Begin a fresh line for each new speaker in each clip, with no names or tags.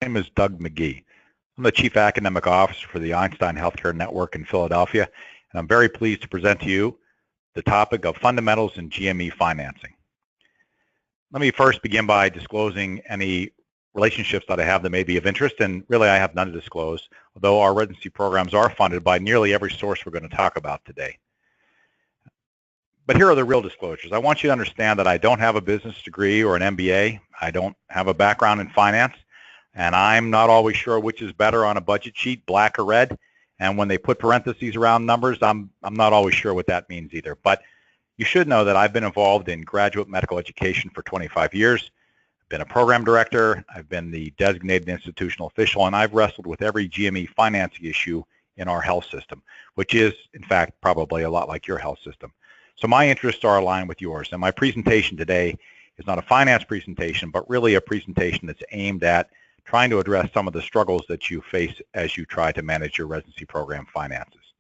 name is Doug McGee. I'm the Chief Academic Officer for the Einstein Healthcare Network in Philadelphia, and I'm very pleased to present to you the topic of fundamentals in GME financing. Let me first begin by disclosing any relationships that I have that may be of interest, and really I have none to disclose, although our residency programs are funded by nearly every source we're going to talk about today. But here are the real disclosures. I want you to understand that I don't have a business degree or an MBA. I don't have a background in finance, and I'm not always sure which is better on a budget sheet, black or red. And when they put parentheses around numbers, I'm not always sure what that means either. But you should know that I've been involved in graduate medical education for 25 years. I've been a program director. I've been the designated institutional official, and I've wrestled with every GME financing issue in our health system, which is, in fact, probably a lot like your health system. So my interests are aligned with yours, and my presentation today is not a finance presentation, but really a presentation that's aimed at trying to address some of the struggles that you face as you try to manage your residency program finances.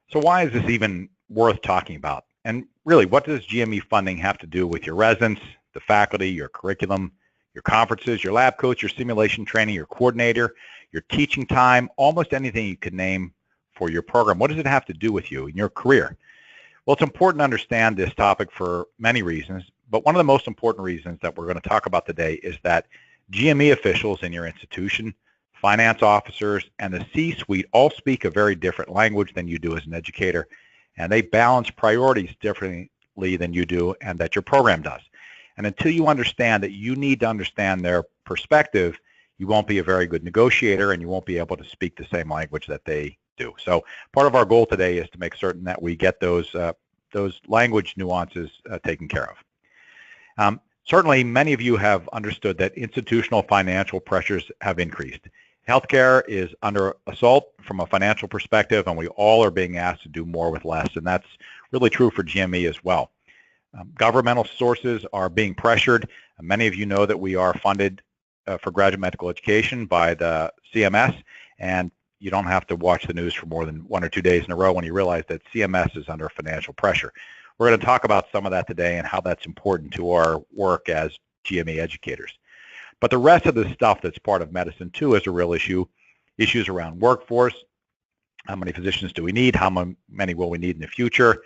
So why is this even worth talking about? And really, what does GME funding have to do with your residents, the faculty, your curriculum, your conferences, your lab coach, your simulation training, your coordinator, your teaching time, almost anything you could name for your program? What does it have to do with you in your career? Well, it's important to understand this topic for many reasons, but one of the most important reasons that we're going to talk about today is that GME officials in your institution, finance officers, and the C-suite all speak a very different language than you do as an educator, and they balance priorities differently than you do and that your program does. And until you understand that you need to understand their perspective, you won't be a very good negotiator and you won't be able to speak the same language that they do. So part of our goal today is to make certain that we get those language nuances taken care of. Certainly, many of you have understood that institutional financial pressures have increased. Healthcare is under assault from a financial perspective, and we all are being asked to do more with less, and that's really true for GME as well. Governmental sources are being pressured. Many of you know that we are funded for graduate medical education by the CMS, and you don't have to watch the news for more than 1 or 2 days in a row when you realize that CMS is under financial pressure. We're going to talk about some of that today and how that's important to our work as GME educators. But the rest of the stuff that's part of medicine too is a real issue. Issues around workforce. How many physicians do we need? How many will we need in the future?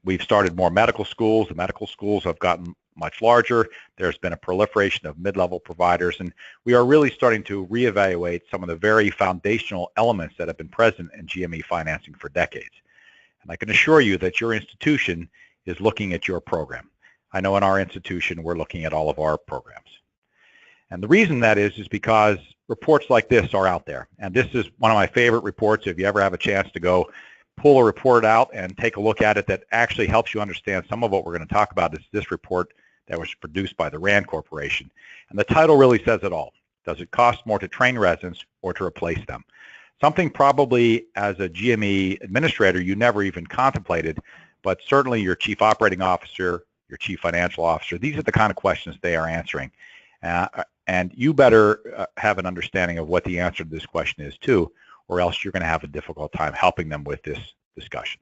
We've started more medical schools. The medical schools have gotten much larger. There's been a proliferation of mid-level providers, and we are really starting to reevaluate some of the very foundational elements that have been present in GME financing for decades. And I can assure you that your institution is looking at your program. I know in our institution, we're looking at all of our programs. And the reason that is because reports like this are out there. And this is one of my favorite reports. If you ever have a chance to go pull a report out and take a look at it, that actually helps you understand some of what we're going to talk about is this report that was produced by the RAND Corporation. And the title really says it all. Does it cost more to train residents or to replace them? Something probably as a GME administrator you never even contemplated, but certainly your chief operating officer, your chief financial officer, these are the kind of questions they are answering. And you better have an understanding of what the answer to this question is too, or else you're going to have a difficult time helping them with this discussion.